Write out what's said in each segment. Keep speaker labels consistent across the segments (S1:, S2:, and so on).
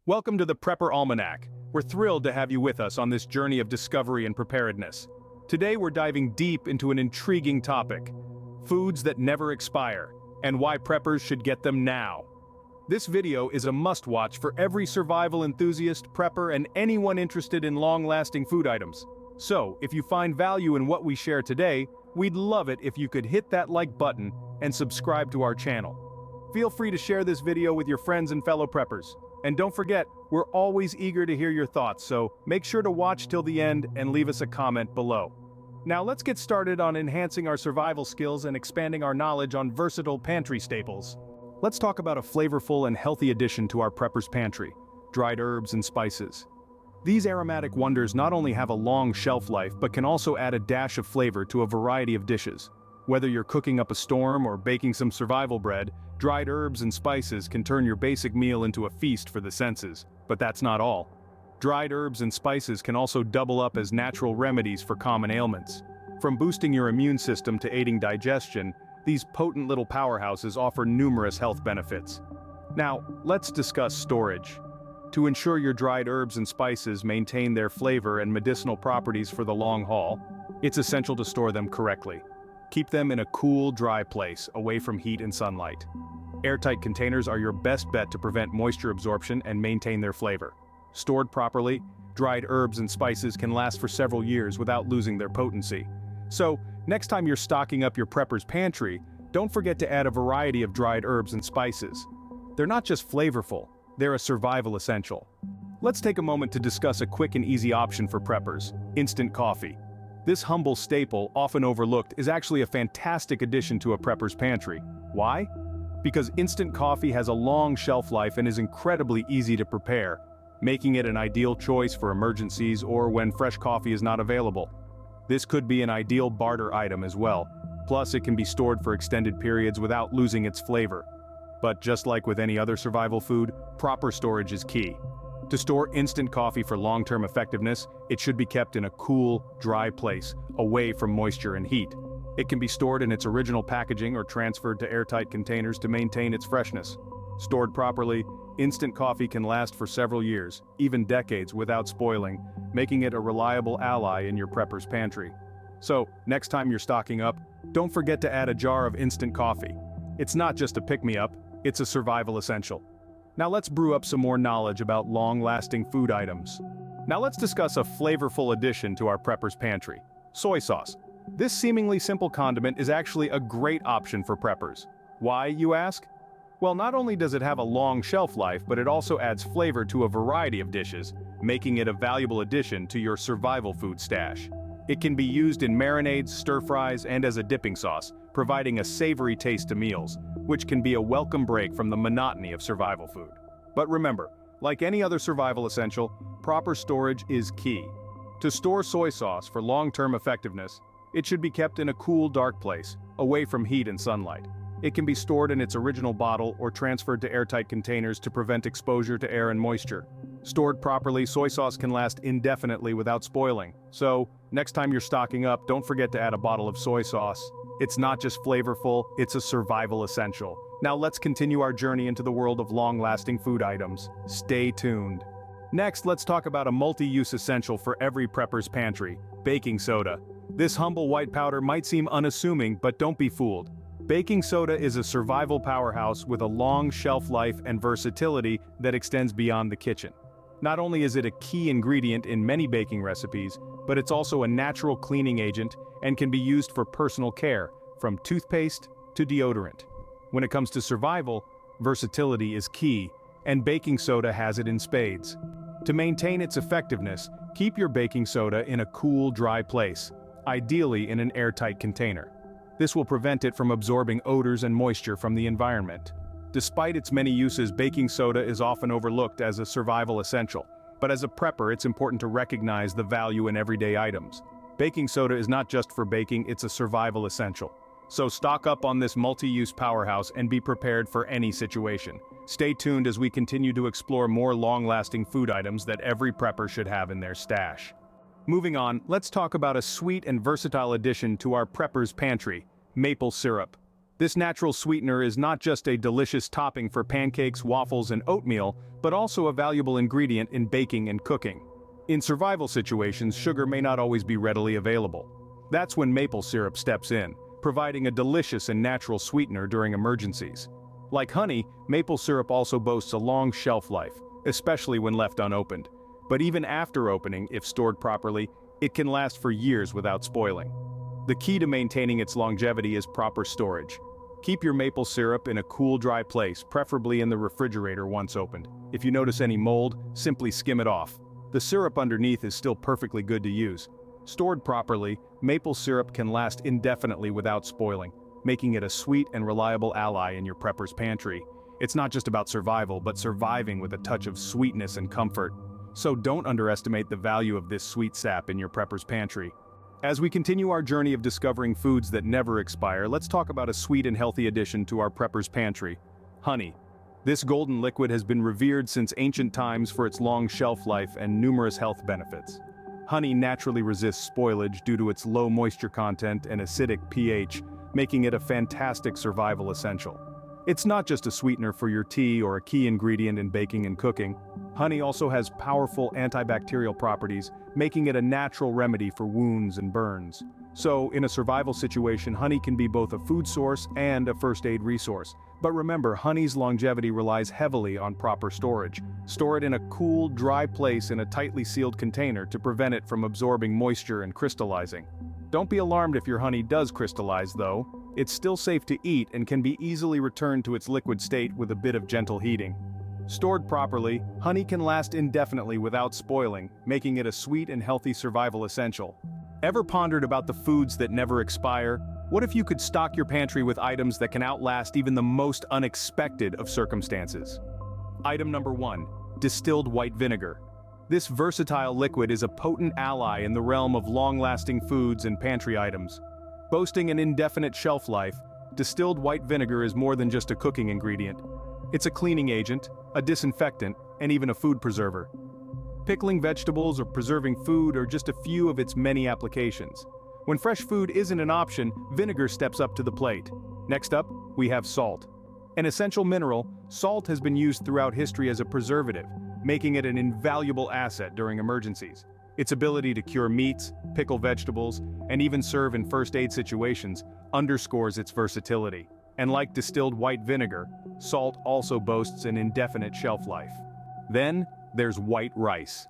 S1: Welcome to the Prepper Almanac. We're thrilled to have you with us on this journey of discovery and preparedness. Today we're diving deep into an intriguing topic: foods that never expire, and why preppers should get them now. This video is a must-watch for every survival enthusiast, prepper, and anyone interested in long-lasting food items. So, if you find value in what we share today, we'd love it if you could hit that like button and subscribe to our channel. Feel free to share this video with your friends and fellow preppers. And don't forget, we're always eager to hear your thoughts, so make sure to watch till the end and leave us a comment below. Now let's get started on enhancing our survival skills and expanding our knowledge on versatile pantry staples. Let's talk about a flavorful and healthy addition to our prepper's pantry: dried herbs and spices. These aromatic wonders not only have a long shelf life but can also add a dash of flavor to a variety of dishes. Whether you're cooking up a storm or baking some survival bread, dried herbs and spices can turn your basic meal into a feast for the senses. But that's not all. Dried herbs and spices can also double up as natural remedies for common ailments. From boosting your immune system to aiding digestion, these potent little powerhouses offer numerous health benefits. Now, let's discuss storage. To ensure your dried herbs and spices maintain their flavor and medicinal properties for the long haul, it's essential to store them correctly. Keep them in a cool, dry place, away from heat and sunlight. Airtight containers are your best bet to prevent moisture absorption and maintain their flavor. Stored properly, dried herbs and spices can last for several years without losing their potency. So, next time you're stocking up your prepper's pantry, don't forget to add a variety of dried herbs and spices. They're not just flavorful, they're a survival essential. Let's take a moment to discuss a quick and easy option for preppers: instant coffee. This humble staple, often overlooked, is actually a fantastic addition to a prepper's pantry. Why? Because instant coffee has a long shelf life and is incredibly easy to prepare, making it an ideal choice for emergencies or when fresh coffee is not available. This could be an ideal barter item as well. Plus, it can be stored for extended periods without losing its flavor. But just like with any other survival food, proper storage is key. To store instant coffee for long-term effectiveness, it should be kept in a cool, dry place, away from moisture and heat. It can be stored in its original packaging or transferred to airtight containers to maintain its freshness. Stored properly, instant coffee can last for several years, even decades, without spoiling, making it a reliable ally in your prepper's pantry. So, next time you're stocking up, don't forget to add a jar of instant coffee. It's not just a pick-me-up, it's a survival essential. Now let's brew up some more knowledge about long-lasting food items. Now let's discuss a flavorful addition to our prepper's pantry: soy sauce. This seemingly simple condiment is actually a great option for preppers. Why, you ask? Well, not only does it have a long shelf life, but it also adds flavor to a variety of dishes, making it a valuable addition to your survival food stash. It can be used in marinades, stir-fries, and as a dipping sauce, providing a savory taste to meals, which can be a welcome break from the monotony of survival food. But remember, like any other survival essential, proper storage is key. To store soy sauce for long-term effectiveness, it should be kept in a cool, dark place, away from heat and sunlight. It can be stored in its original bottle or transferred to airtight containers to prevent exposure to air and moisture. Stored properly, soy sauce can last indefinitely without spoiling. So, next time you're stocking up, don't forget to add a bottle of soy sauce. It's not just flavorful, it's a survival essential. Now let's continue our journey into the world of long-lasting food items. Stay tuned. Next, let's talk about a multi-use essential for every prepper's pantry: baking soda. This humble white powder might seem unassuming, but don't be fooled. Baking soda is a survival powerhouse with a long shelf life and versatility that extends beyond the kitchen. Not only is it a key ingredient in many baking recipes, but it's also a natural cleaning agent and can be used for personal care, from toothpaste to deodorant. When it comes to survival, versatility is key, and baking soda has it in spades. To maintain its effectiveness, keep your baking soda in a cool, dry place, ideally in an airtight container. This will prevent it from absorbing odors and moisture from the environment. Despite its many uses, baking soda is often overlooked as a survival essential. But as a prepper, it's important to recognize the value in everyday items. Baking soda is not just for baking, it's a survival essential. So stock up on this multi-use powerhouse and be prepared for any situation. Stay tuned as we continue to explore more long-lasting food items that every prepper should have in their stash. Moving on, let's talk about a sweet and versatile addition to our prepper's pantry: maple syrup. This natural sweetener is not just a delicious topping for pancakes, waffles, and oatmeal, but also a valuable ingredient in baking and cooking. In survival situations, sugar may not always be readily available. That's when maple syrup steps in, providing a delicious and natural sweetener during emergencies. Like honey, maple syrup also boasts a long shelf life, especially when left unopened. But even after opening, if stored properly, it can last for years without spoiling. The key to maintaining its longevity is proper storage. Keep your maple syrup in a cool, dry place, preferably in the refrigerator once opened. If you notice any mold, simply skim it off. The syrup underneath is still perfectly good to use. Stored properly, maple syrup can last indefinitely without spoiling, making it a sweet and reliable ally in your prepper's pantry. It's not just about survival, but surviving with a touch of sweetness and comfort. So don't underestimate the value of this sweet sap in your prepper's pantry. As we continue our journey of discovering foods that never expire, let's talk about a sweet and healthy addition to our prepper's pantry: honey. This golden liquid has been revered since ancient times for its long shelf life and numerous health benefits. Honey naturally resists spoilage due to its low moisture content and acidic pH, making it a fantastic survival essential. It's not just a sweetener for your tea or a key ingredient in baking and cooking. Honey also has powerful antibacterial properties, making it a natural remedy for wounds and burns. So, in a survival situation, honey can be both a food source and a first aid resource. But remember, honey's longevity relies heavily on proper storage. Store it in a cool, dry place in a tightly sealed container to prevent it from absorbing moisture and crystallizing. Don't be alarmed if your honey does crystallize, though. It's still safe to eat and can be easily returned to its liquid state with a bit of gentle heating. Stored properly, honey can last indefinitely without spoiling, making it a sweet and healthy survival essential. Ever pondered about the foods that never expire? What if you could stock your pantry with items that can outlast even the most unexpected of circumstances? Item number 1. Distilled white vinegar. This versatile liquid is a potent ally in the realm of long-lasting foods and pantry items. Boasting an indefinite shelf life, distilled white vinegar is more than just a cooking ingredient. It's a cleaning agent, a disinfectant, and even a food preserver. Pickling vegetables or preserving food are just a few of its many applications. When fresh food isn't an option, vinegar steps up to the plate. Next up, we have salt. An essential mineral, salt has been used throughout history as a preservative, making it an invaluable asset during emergencies. Its ability to cure meats, pickle vegetables, and even serve in first aid situations underscores its versatility. And like distilled white vinegar, salt also boasts an indefinite shelf life. Then, there's white rice.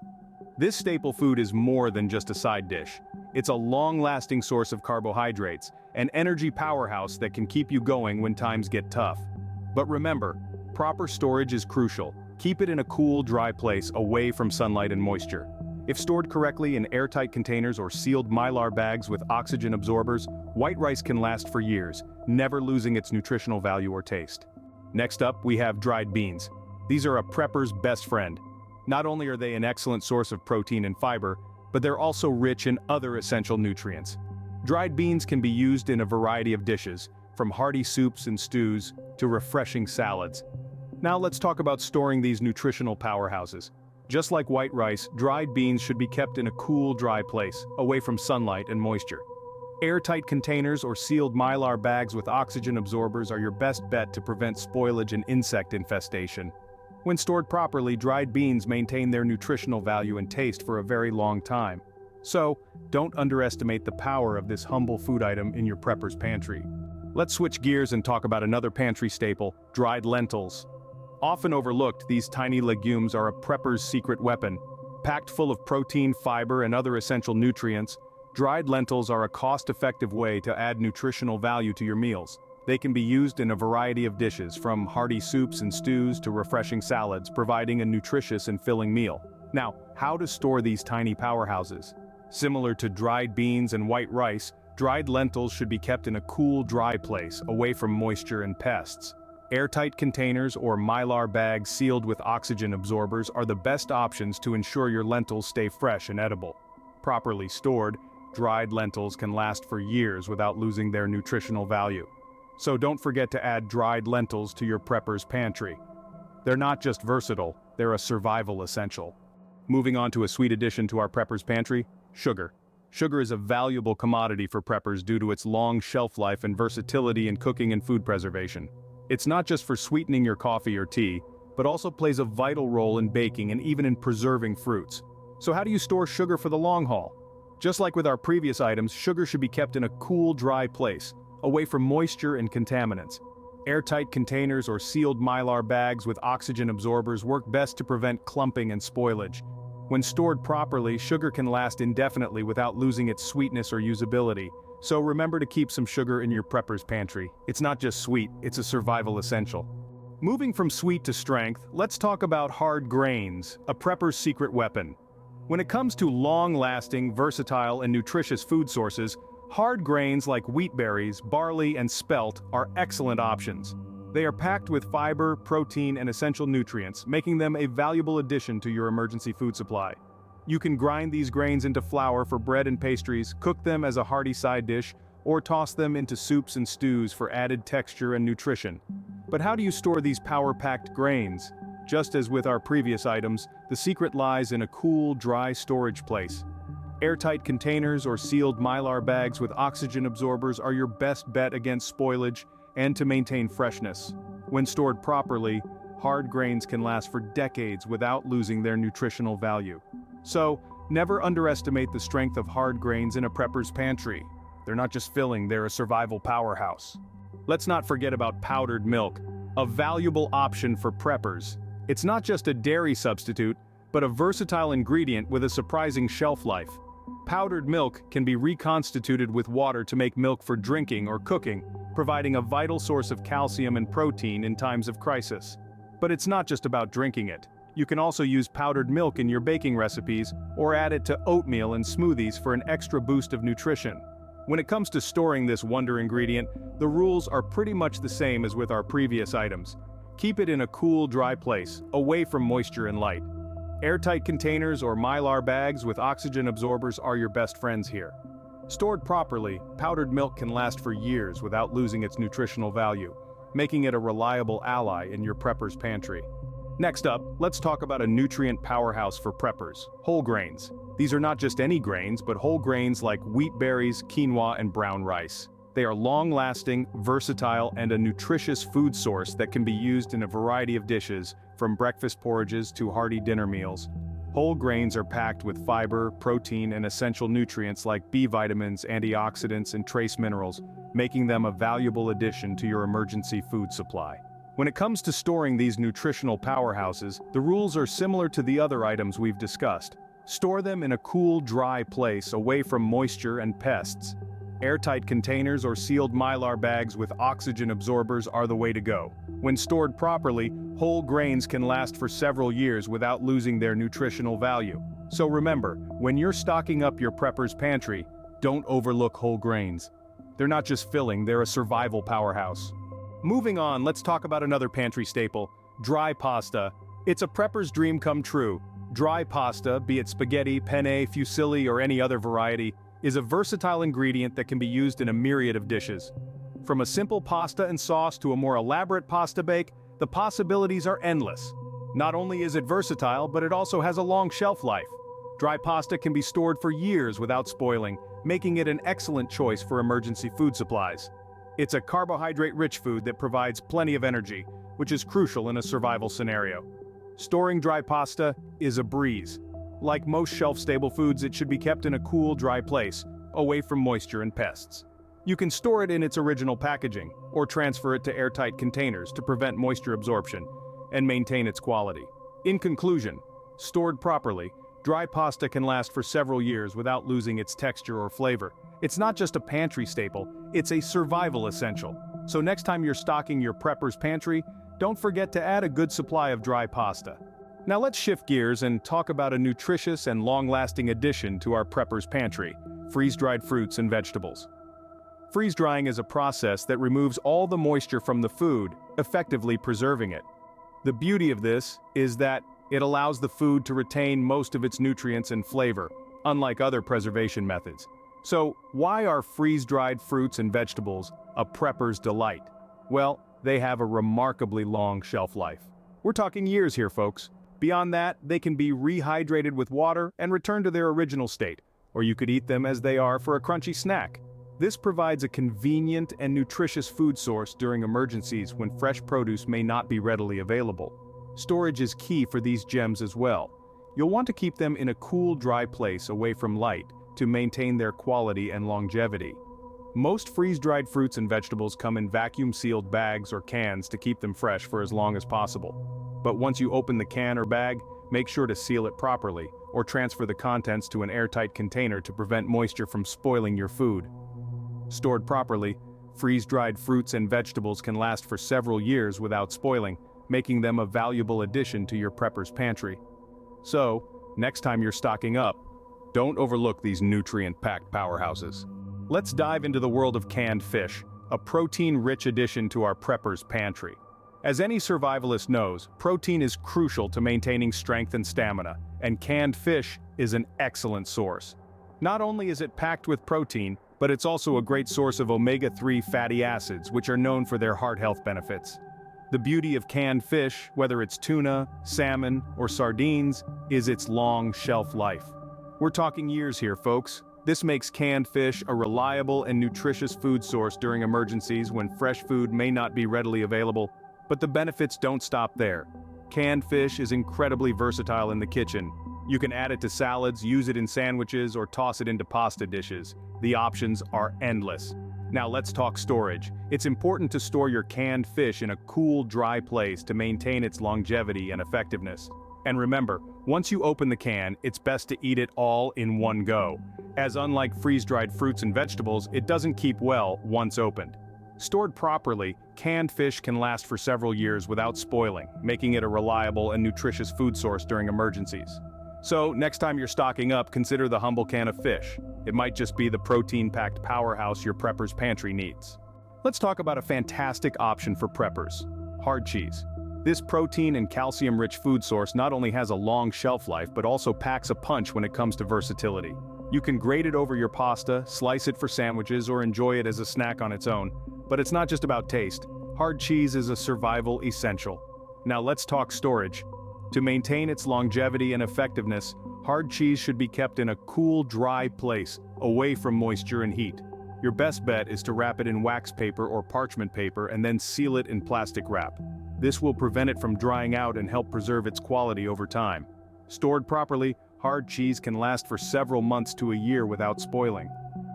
S1: This staple food is more than just a side dish. It's a long-lasting source of carbohydrates, an energy powerhouse that can keep you going when times get tough. But remember, proper storage is crucial. Keep it in a cool, dry place away from sunlight and moisture. If stored correctly in airtight containers or sealed mylar bags with oxygen absorbers, white rice can last for years, never losing its nutritional value or taste. Next up, we have dried beans. These are a prepper's best friend. Not only are they an excellent source of protein and fiber, but they're also rich in other essential nutrients. Dried beans can be used in a variety of dishes, from hearty soups and stews to refreshing salads. Now let's talk about storing these nutritional powerhouses. Just like white rice, dried beans should be kept in a cool, dry place, away from sunlight and moisture. Airtight containers or sealed mylar bags with oxygen absorbers are your best bet to prevent spoilage and insect infestation. When stored properly, dried beans maintain their nutritional value and taste for a very long time. So, don't underestimate the power of this humble food item in your prepper's pantry. Let's switch gears and talk about another pantry staple: dried lentils. Often overlooked, these tiny legumes are a prepper's secret weapon. Packed full of protein, fiber, and other essential nutrients, dried lentils are a cost-effective way to add nutritional value to your meals. They can be used in a variety of dishes, from hearty soups and stews to refreshing salads, providing a nutritious and filling meal. Now, how to store these tiny powerhouses? Similar to dried beans and white rice, dried lentils should be kept in a cool, dry place, away from moisture and pests. Airtight containers or mylar bags sealed with oxygen absorbers are the best options to ensure your lentils stay fresh and edible. Properly stored, dried lentils can last for years without losing their nutritional value. So don't forget to add dried lentils to your prepper's pantry. They're not just versatile, they're a survival essential. Moving on to a sweet addition to our prepper's pantry: sugar. Sugar is a valuable commodity for preppers due to its long shelf life and versatility in cooking and food preservation. It's not just for sweetening your coffee or tea, but also plays a vital role in baking and even in preserving fruits. So how do you store sugar for the long haul? Just like with our previous items, sugar should be kept in a cool, dry place, away from moisture and contaminants. Airtight containers or sealed mylar bags with oxygen absorbers work best to prevent clumping and spoilage. When stored properly, sugar can last indefinitely without losing its sweetness or usability. So remember to keep some sugar in your prepper's pantry. It's not just sweet, it's a survival essential. Moving from sweet to strength, let's talk about hard grains, a prepper's secret weapon. When it comes to long-lasting, versatile, and nutritious food sources, hard grains like wheat berries, barley, and spelt are excellent options. They are packed with fiber, protein, and essential nutrients, making them a valuable addition to your emergency food supply. You can grind these grains into flour for bread and pastries, cook them as a hearty side dish, or toss them into soups and stews for added texture and nutrition. But how do you store these power-packed grains? Just as with our previous items, the secret lies in a cool, dry storage place. Airtight containers or sealed mylar bags with oxygen absorbers are your best bet against spoilage and to maintain freshness. When stored properly, hard grains can last for decades without losing their nutritional value. So, never underestimate the strength of hard grains in a prepper's pantry. They're not just filling, they're a survival powerhouse. Let's not forget about powdered milk, a valuable option for preppers. It's not just a dairy substitute, but a versatile ingredient with a surprising shelf life. Powdered milk can be reconstituted with water to make milk for drinking or cooking, providing a vital source of calcium and protein in times of crisis. But it's not just about drinking it. You can also use powdered milk in your baking recipes or add it to oatmeal and smoothies for an extra boost of nutrition. When it comes to storing this wonder ingredient, the rules are pretty much the same as with our previous items. Keep it in a cool, dry place, away from moisture and light. Airtight containers or mylar bags with oxygen absorbers are your best friends here. Stored properly, powdered milk can last for years without losing its nutritional value, making it a reliable ally in your prepper's pantry. Next up, let's talk about a nutrient powerhouse for preppers, whole grains. These are not just any grains, but whole grains like wheat berries, quinoa, and brown rice. They are long-lasting, versatile, and a nutritious food source that can be used in a variety of dishes, from breakfast porridges to hearty dinner meals. Whole grains are packed with fiber, protein, and essential nutrients like B vitamins, antioxidants, and trace minerals, making them a valuable addition to your emergency food supply. When it comes to storing these nutritional powerhouses, the rules are similar to the other items we've discussed. Store them in a cool, dry place away from moisture and pests. Airtight containers or sealed mylar bags with oxygen absorbers are the way to go. When stored properly, whole grains can last for several years without losing their nutritional value. So remember, when you're stocking up your prepper's pantry, don't overlook whole grains. They're not just filling, they're a survival powerhouse. Moving on, let's talk about another pantry staple, dry pasta. It's a prepper's dream come true. Dry pasta, be it spaghetti, penne, fusilli, or any other variety, is a versatile ingredient that can be used in a myriad of dishes. From a simple pasta and sauce to a more elaborate pasta bake, the possibilities are endless. Not only is it versatile, but it also has a long shelf life. Dry pasta can be stored for years without spoiling, making it an excellent choice for emergency food supplies. It's a carbohydrate-rich food that provides plenty of energy, which is crucial in a survival scenario. Storing dry pasta is a breeze. Like most shelf-stable foods, it should be kept in a cool, dry place, away from moisture and pests. You can store it in its original packaging, or transfer it to airtight containers to prevent moisture absorption and maintain its quality. In conclusion, stored properly, dry pasta can last for several years without losing its texture or flavor. It's not just a pantry staple, it's a survival essential. So next time you're stocking your prepper's pantry, don't forget to add a good supply of dry pasta. Now let's shift gears and talk about a nutritious and long-lasting addition to our prepper's pantry, freeze-dried fruits and vegetables. Freeze-drying is a process that removes all the moisture from the food, effectively preserving it. The beauty of this is that it allows the food to retain most of its nutrients and flavor, unlike other preservation methods. So, why are freeze-dried fruits and vegetables a prepper's delight? Well, they have a remarkably long shelf life. We're talking years here, folks. Beyond that, they can be rehydrated with water and returned to their original state, or you could eat them as they are for a crunchy snack. This provides a convenient and nutritious food source during emergencies when fresh produce may not be readily available. Storage is key for these gems as well. You'll want to keep them in a cool, dry place away from light to maintain their quality and longevity. Most freeze-dried fruits and vegetables come in vacuum-sealed bags or cans to keep them fresh for as long as possible. But once you open the can or bag, make sure to seal it properly, or transfer the contents to an airtight container to prevent moisture from spoiling your food. Stored properly, freeze-dried fruits and vegetables can last for several years without spoiling, making them a valuable addition to your prepper's pantry. So, next time you're stocking up, don't overlook these nutrient-packed powerhouses. Let's dive into the world of canned fish, a protein-rich addition to our prepper's pantry. As any survivalist knows, protein is crucial to maintaining strength and stamina, and canned fish is an excellent source. Not only is it packed with protein, but it's also a great source of omega-3 fatty acids, which are known for their heart health benefits. The beauty of canned fish, whether it's tuna, salmon, or sardines, is its long shelf life. We're talking years here, folks. This makes canned fish a reliable and nutritious food source during emergencies when fresh food may not be readily available. But the benefits don't stop there. Canned fish is incredibly versatile in the kitchen. You can add it to salads, use it in sandwiches, or toss it into pasta dishes. The options are endless. Now let's talk storage. It's important to store your canned fish in a cool, dry place to maintain its longevity and effectiveness. And remember, once you open the can, it's best to eat it all in one go, as unlike freeze-dried fruits and vegetables, it doesn't keep well once opened. Stored properly, canned fish can last for several years without spoiling, making it a reliable and nutritious food source during emergencies. So, next time you're stocking up, consider the humble can of fish. It might just be the protein-packed powerhouse your prepper's pantry needs. Let's talk about a fantastic option for preppers: hard cheese. This protein and calcium-rich food source not only has a long shelf life but also packs a punch when it comes to versatility. You can grate it over your pasta, slice it for sandwiches, or enjoy it as a snack on its own. But it's not just about taste. Hard cheese is a survival essential. Now let's talk storage. To maintain its longevity and effectiveness, hard cheese should be kept in a cool, dry place, away from moisture and heat. Your best bet is to wrap it in wax paper or parchment paper and then seal it in plastic wrap. This will prevent it from drying out and help preserve its quality over time. Stored properly, hard cheese can last for several months to a year without spoiling.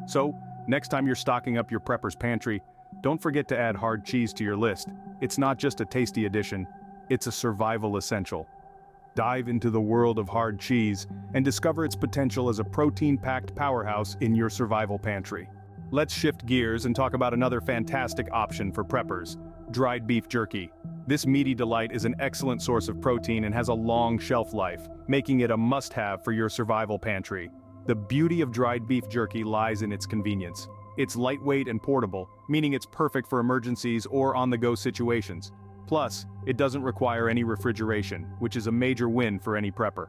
S1: So, next time you're stocking up your prepper's pantry, don't forget to add hard cheese to your list. It's not just a tasty addition, it's a survival essential. Dive into the world of hard cheese and discover its potential as a protein-packed powerhouse in your survival pantry. Let's shift gears and talk about another fantastic option for preppers: dried beef jerky. This meaty delight is an excellent source of protein and has a long shelf life, making it a must-have for your survival pantry. The beauty of dried beef jerky lies in its convenience. It's lightweight and portable, meaning it's perfect for emergencies or on-the-go situations. Plus, it doesn't require any refrigeration, which is a major win for any prepper.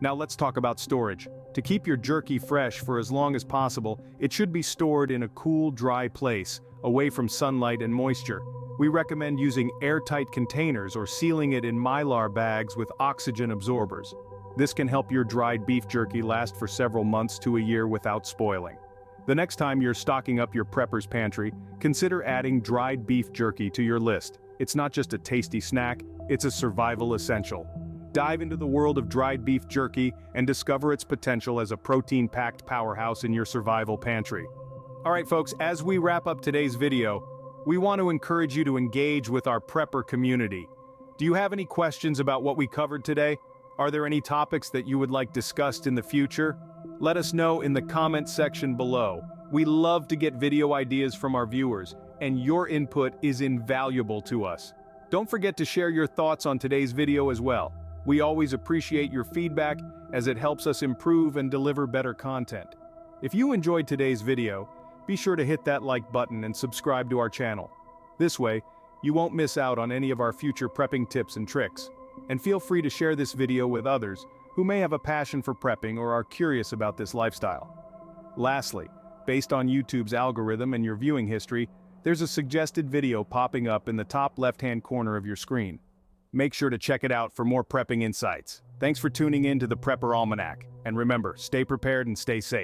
S1: Now let's talk about storage. To keep your jerky fresh for as long as possible, it should be stored in a cool, dry place, away from sunlight and moisture. We recommend using airtight containers or sealing it in mylar bags with oxygen absorbers. This can help your dried beef jerky last for several months to a year without spoiling. The next time you're stocking up your prepper's pantry, consider adding dried beef jerky to your list. It's not just a tasty snack, it's a survival essential. Dive into the world of dried beef jerky and discover its potential as a protein-packed powerhouse in your survival pantry. Alright folks, as we wrap up today's video, we want to encourage you to engage with our prepper community. Do you have any questions about what we covered today? Are there any topics that you would like discussed in the future? Let us know in the comment section below. We love to get video ideas from our viewers, and your input is invaluable to us. Don't forget to share your thoughts on today's video as well. We always appreciate your feedback as it helps us improve and deliver better content. If you enjoyed today's video, be sure to hit that like button and subscribe to our channel. This way, you won't miss out on any of our future prepping tips and tricks. And feel free to share this video with others who may have a passion for prepping or are curious about this lifestyle. Lastly, based on YouTube's algorithm and your viewing history, there's a suggested video popping up in the top left-hand corner of your screen. Make sure to check it out for more prepping insights. Thanks for tuning in to the Prepper Almanac. And remember, stay prepared and stay safe.